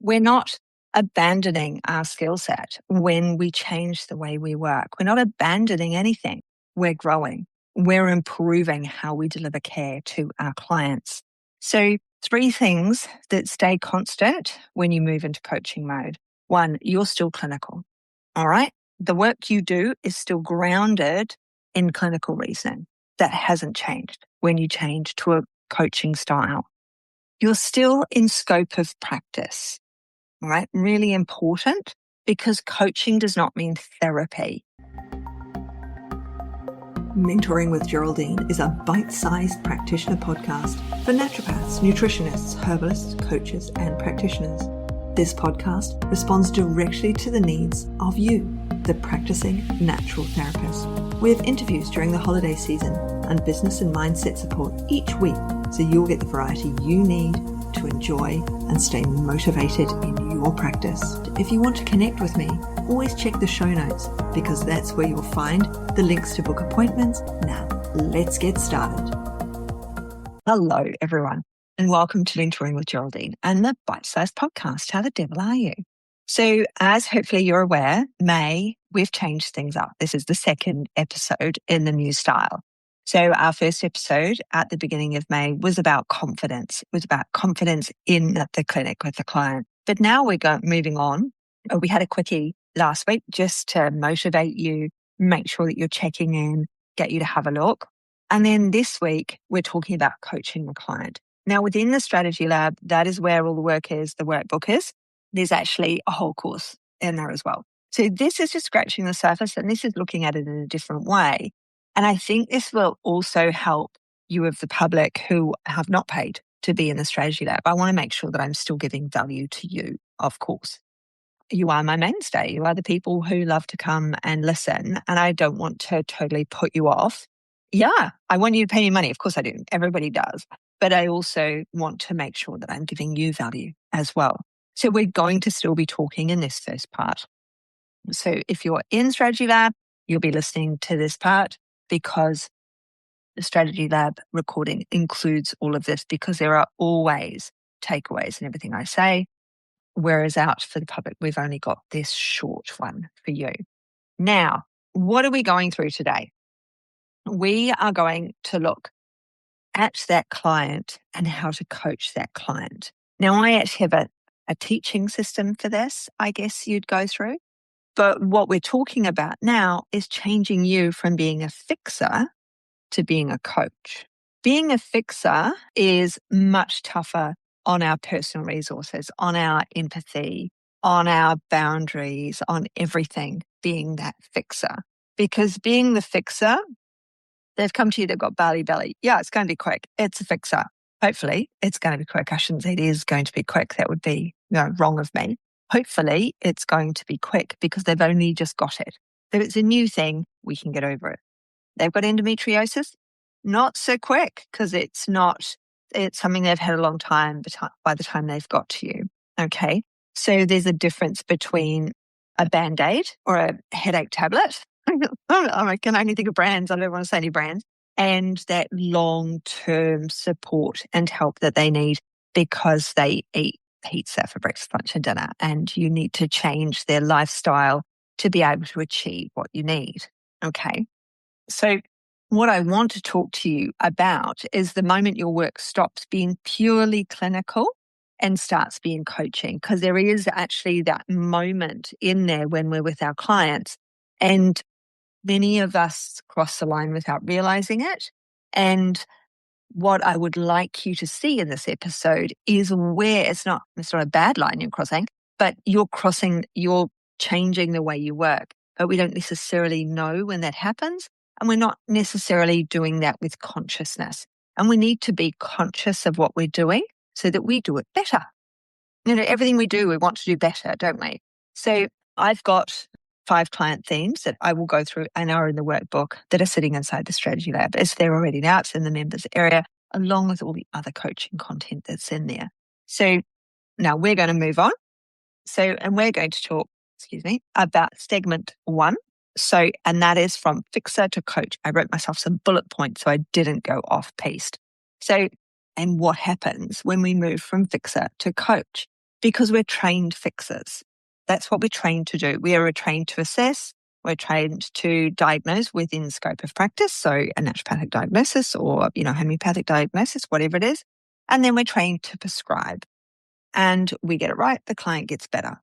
we're not abandoning our skill set when we change the way we work. We're not abandoning anything. We're growing. We're improving how we deliver care to our clients. So 3 things that stay constant when you move into coaching mode. 1, you're still clinical. All right. The work you do is still grounded in clinical reasoning. That hasn't changed when you change to a coaching style. You're still in scope of practice. All right. Really important, because coaching does not mean therapy. Mentoring with Geraldine is a bite-sized practitioner podcast for naturopaths, nutritionists, herbalists, coaches, and practitioners. This podcast responds directly to the needs of you, the practicing natural therapist. We have interviews during the holiday season and business and mindset support each week, so you'll get the variety you need to enjoy and stay motivated in your practice. If you want to connect with me, always check the show notes, because that's where you'll find the links to book appointments. Now, let's get started. Hello, everyone, and welcome to Mentoring with Geraldine and the Bite-Sized Podcast. How the devil are you? So, as hopefully you're aware, May, we've changed things up. This is the 2nd episode in the new style. So our first episode at the beginning of May was about confidence. It was about confidence in the clinic with the client. But now we're moving on. We had a quickie last week just to motivate you, make sure that you're checking in, get you to have a look. And then this week, we're talking about coaching the client. Now, within the strategy lab, that is where all the work is, the workbook is. There's actually a whole course in there as well. So this is just scratching the surface, and this is looking at it in a different way. And I think this will also help you of the public who have not paid to be in the strategy lab. I want to make sure that I'm still giving value to you, of course. You are my mainstay. You are the people who love to come and listen. And I don't want to totally put you off. Yeah, I want you to pay me money. Of course I do. Everybody does. But I also want to make sure that I'm giving you value as well. So we're going to still be talking in this first part. So if you're in strategy lab, you'll be listening to this part, because the strategy lab recording includes all of this, because there are always takeaways in everything I say. Whereas out for the public, we've only got this short one for you. Now, what are we going through today? We are going to look at that client and how to coach that client. Now, I actually have a teaching system for this, I guess you'd go through. But what we're talking about now is changing you from being a fixer to being a coach. Being a fixer is much tougher on our personal resources, on our empathy, on our boundaries, on everything, being that fixer. Because being the fixer, they've come to you, they've got belly. Yeah, it's going to be quick. It's a fixer. Hopefully, it's going to be quick. I shouldn't say it is going to be quick. That would be wrong of me. Hopefully, it's going to be quick, because they've only just got it. If it's a new thing, we can get over it. They've got endometriosis, not so quick, because it's something they've had a long time by the time they've got to you. Okay. So there's a difference between a Band-Aid or a headache tablet. I can only think of brands. I don't want to say any brands. And that long-term support and help that they need, because they eat pizza for breakfast, lunch, and dinner. And you need to change their lifestyle to be able to achieve what you need. Okay. So what I want to talk to you about is the moment your work stops being purely clinical and starts being coaching, because there is actually that moment in there when we're with our clients, and many of us cross the line without realizing it. And what I would like you to see in this episode is where it's not a bad line you're crossing, but you're changing the way you work. But we don't necessarily know when that happens. And we're not necessarily doing that with consciousness. And we need to be conscious of what we're doing so that we do it better. Everything we do, we want to do better, don't we? So I've got 5 client themes that I will go through and are in the workbook that are sitting inside the strategy lab. It's there already now. It's in the members area, along with all the other coaching content that's in there. So now we're going to move on. And we're going to talk, about segment 1. And that is from fixer to coach. I wrote myself some bullet points so I didn't go off piste. And what happens when we move from fixer to coach? because we're trained fixers. That's what we're trained to do. We are trained to assess. We're trained to diagnose within scope of practice. So a naturopathic diagnosis or, homeopathic diagnosis, whatever it is. And then we're trained to prescribe. And we get it right. The client gets better.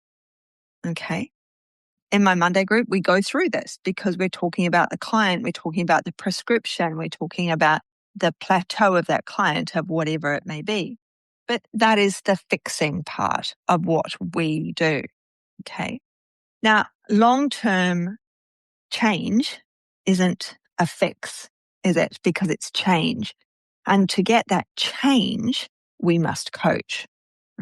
Okay. In my Monday group, we go through this because we're talking about the client. We're talking about the prescription. We're talking about the plateau of that client of whatever it may be. But that is the fixing part of what we do. Okay. Now, long-term change isn't a fix, is it? Because it's change. And to get that change, we must coach.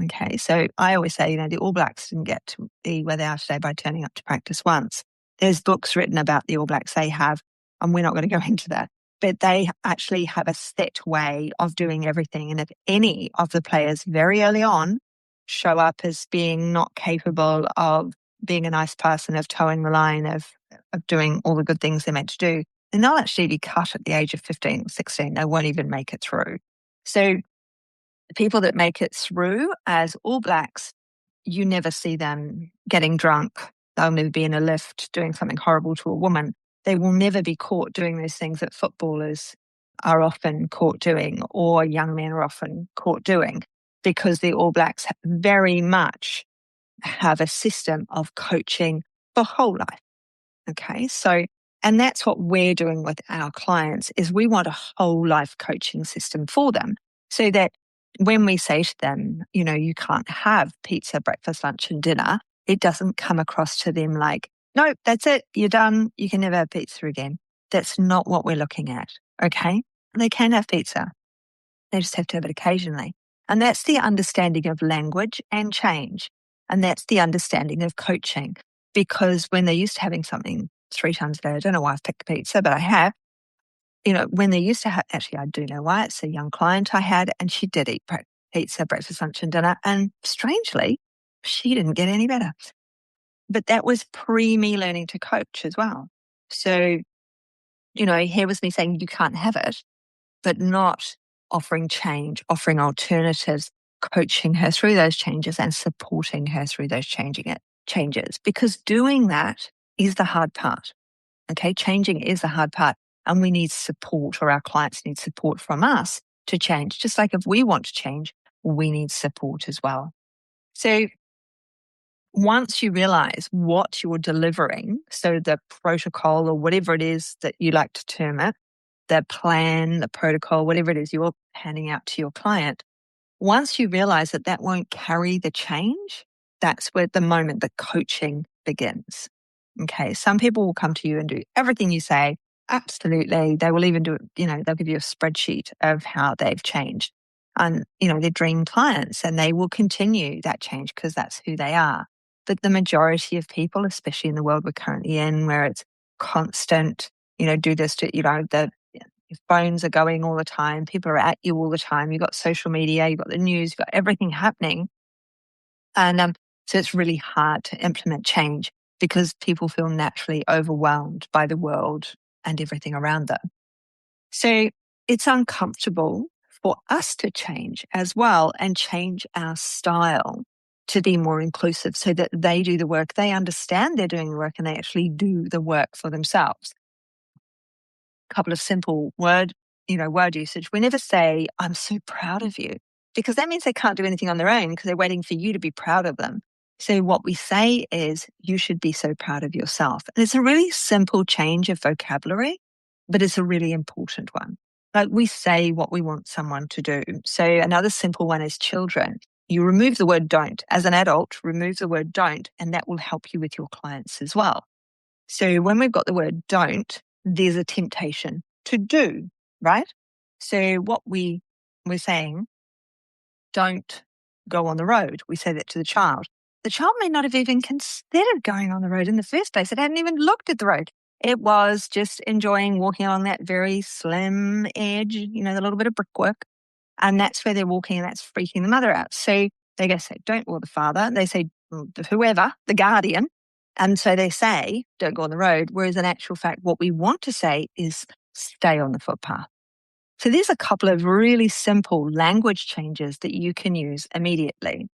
Okay. So I always say, the All Blacks didn't get to be where they are today by turning up to practice once. There's books written about the All Blacks they have, and we're not going to go into that, but they actually have a set way of doing everything. And if any of the players very early on show up as being not capable of being a nice person, of towing the line, of doing all the good things they're meant to do, then they'll actually be cut at the age of 15 or 16. They won't even make it through. So the people that make it through as All Blacks, you never see them getting drunk. They'll never be in a lift doing something horrible to a woman. They will never be caught doing those things that footballers are often caught doing or young men are often caught doing, because the All Blacks very much have a system of coaching for whole life. Okay. So, and that's what we're doing with our clients is we want a whole life coaching system for them so that when we say to them, you can't have pizza, breakfast, lunch and dinner, it doesn't come across to them like, no, that's it. You're done. You can never have pizza again. That's not what we're looking at. Okay. They can have pizza. They just have to have it occasionally. And that's the understanding of language and change. And that's the understanding of coaching. Because when they're used to having something 3 times a day, I don't know why I've picked pizza, but I have. When they used to have, actually, I do know why. It's a young client I had, and she did eat pizza, breakfast, lunch, and dinner. And strangely, she didn't get any better. But that was me learning to coach as well. So, here was me saying, you can't have it, but not offering change, offering alternatives, coaching her through those changes and supporting her through those changes. Because doing that is the hard part. Okay, changing is the hard part. And we need support, or our clients need support from us to change. Just like if we want to change, we need support as well. So once you realize what you're delivering, so the protocol or whatever it is that you like to term it, the plan, the protocol, whatever it is you're handing out to your client, once you realize that that won't carry the change, that's where the moment the coaching begins. Okay, some people will come to you and do everything you say. Absolutely. They will even do it, they'll give you a spreadsheet of how they've changed. And, they're dream clients, and they will continue that change because that's who they are. But the majority of people, especially in the world we're currently in, where it's constant, do this, the your phones are going all the time. People are at you all the time. You've got social media, you've got the news, you've got everything happening. And so it's really hard to implement change because people feel naturally overwhelmed by the world and everything around them. So it's uncomfortable for us to change as well and change our style to be more inclusive so that they do the work. They understand they're doing the work and they actually do the work for themselves. A couple of simple word usage. We never say, I'm so proud of you, because that means they can't do anything on their own because they're waiting for you to be proud of them. So what we say is, you should be so proud of yourself. And it's a really simple change of vocabulary, but it's a really important one. Like, we say what we want someone to do. So another simple one is children. You remove the word don't. As an adult, remove the word don't, and that will help you with your clients as well. So when we've got the word don't, there's a temptation to do, right? So what we're saying, don't go on the road. We say that to the child. The child may not have even considered going on the road in the first place. It hadn't even looked at the road. It was just enjoying walking along that very slim edge, the little bit of brickwork. And that's where they're walking, and that's freaking the mother out. So they go say, don't, or the father, they say, whoever, the guardian. And so they say, don't go on the road. Whereas in actual fact, what we want to say is stay on the footpath. So there's a couple of really simple language changes that you can use immediately.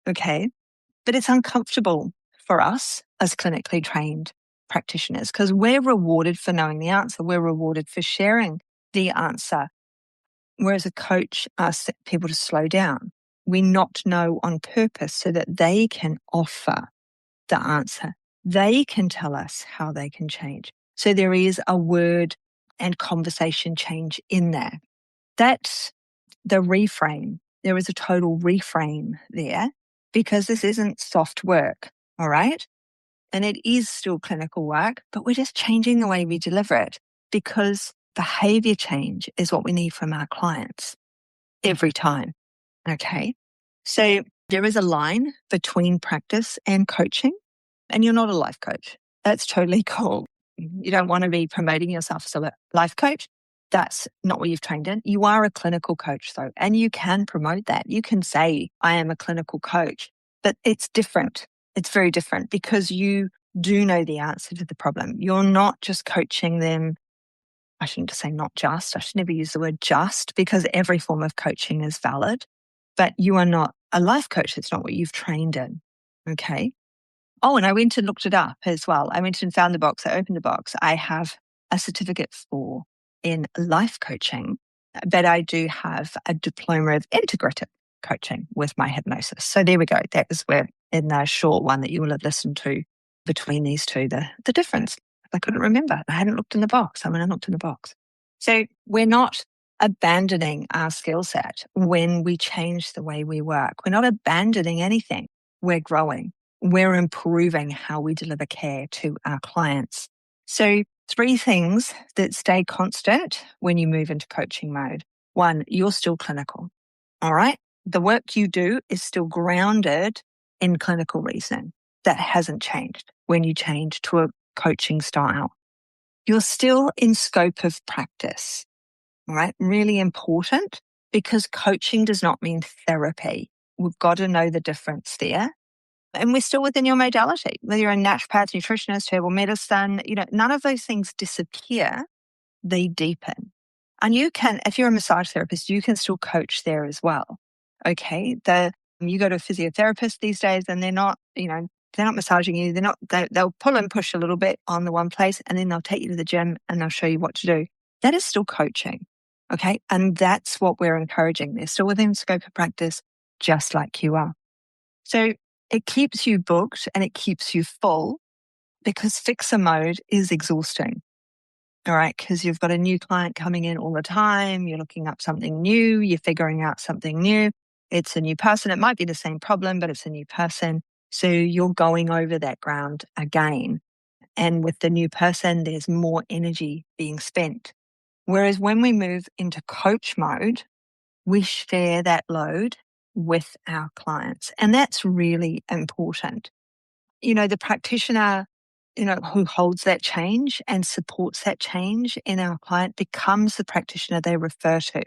Okay. But it's uncomfortable for us as clinically trained practitioners because we're rewarded for knowing the answer. We're rewarded for sharing the answer. Whereas a coach asks people to slow down. We not know on purpose so that they can offer the answer. They can tell us how they can change. So there is a word and conversation change in there. That's the reframe. There is a total reframe there because this isn't soft work, all right? And it is still clinical work, but we're just changing the way we deliver it because behavior change is what we need from our clients every time. Okay. So there is a line between practice and coaching, and you're not a life coach. That's totally cool. You don't want to be promoting yourself as a life coach. That's not what you've trained in. You are a clinical coach, though, and you can promote that. You can say, I am a clinical coach, but it's different. It's very different because you do know the answer to the problem. You're not just coaching them. I shouldn't say not just. I should never use the word just because every form of coaching is valid, but you are not a life coach. It's not what you've trained in. Okay. Oh, and I went and looked it up as well. I went and found the box. I opened the box. I have a certificate in life coaching, but I do have a diploma of integrative coaching with my hypnosis. So there we go. That is where in the short one that you will have listened to between these two, the difference. I couldn't remember. I hadn't looked in the box. I looked in the box. So we're not abandoning our skill set when we change the way we work. We're not abandoning anything. We're growing. We're improving how we deliver care to our clients. So 3 things that stay constant when you move into coaching mode. 1, you're still clinical. All right. The work you do is still grounded in clinical reasoning. That hasn't changed when you change to a coaching style. You're still in scope of practice. All right. Really important because coaching does not mean therapy. We've got to know the difference there. And we're still within your modality, whether you're a naturopath, nutritionist, herbal medicine, none of those things disappear, they deepen. And you can, if you're a massage therapist, you can still coach there as well. Okay. You go to a physiotherapist these days and they're not massaging you. They'll pull and push a little bit on the one place and then they'll take you to the gym and they'll show you what to do. That is still coaching. Okay. And that's what we're encouraging. They're still within scope of practice, just like you are. So it keeps you booked and it keeps you full because fixer mode is exhausting. All right. Because you've got a new client coming in all the time. You're looking up something new. You're figuring out something new. It's a new person. It might be the same problem, but it's a new person. So you're going over that ground again. And with the new person, there's more energy being spent. Whereas when we move into coach mode, we share that load with our clients. And that's really important. The practitioner, who holds that change and supports that change in our client becomes the practitioner they refer to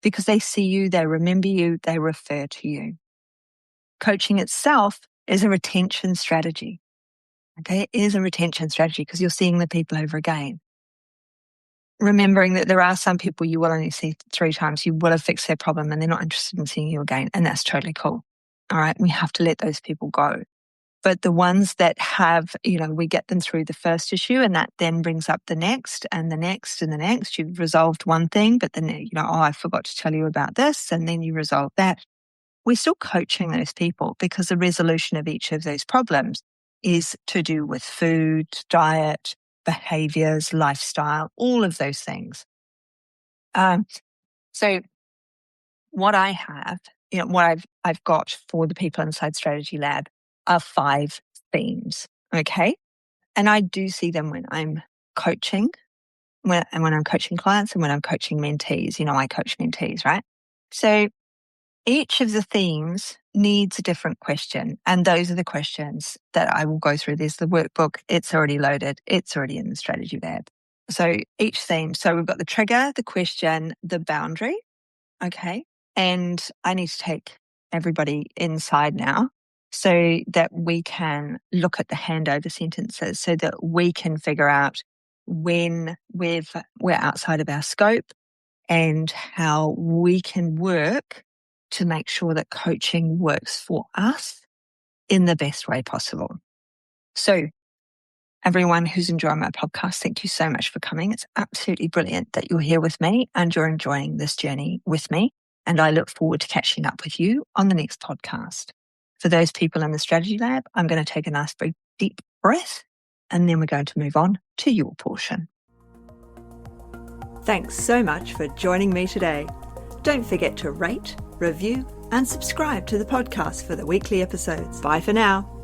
because they see you, they remember you, they refer to you. Coaching itself is a retention strategy. Okay, it is a retention strategy because you're seeing the people over again. Remembering that there are some people you will only see 3 times, you will have fixed their problem and they're not interested in seeing you again. And that's totally cool. All right. We have to let those people go. But the ones that have, we get them through the first issue and that then brings up the next and the next and the next. You've resolved one thing, but then, I forgot to tell you about this. And then you resolve that. We're still coaching those people because the resolution of each of those problems is to do with food, diet, behaviors, lifestyle, all of those things. So what I have, what I've got for the people inside Strategy Lab are 5 themes. Okay. And I do see them when I'm coaching, when I'm coaching clients and when I'm coaching mentees. I coach mentees, right? So each of the themes needs a different question. And those are the questions that I will go through. There's the workbook. It's already loaded. It's already in the Strategy Lab. So each theme. So we've got the trigger, the question, the boundary. Okay. And I need to take everybody inside now so that we can look at the handover sentences so that we can figure out when we're outside of our scope and how we can work to make sure that coaching works for us in the best way possible. So everyone who's enjoying my podcast, thank you so much for coming. It's absolutely brilliant that you're here with me and you're enjoying this journey with me. And I look forward to catching up with you on the next podcast. For those people in the strategy lab, I'm going to take a nice, very deep breath, and then we're going to move on to your portion. Thanks so much for joining me today. Don't forget to rate, review, and subscribe to the podcast for the weekly episodes. Bye for now.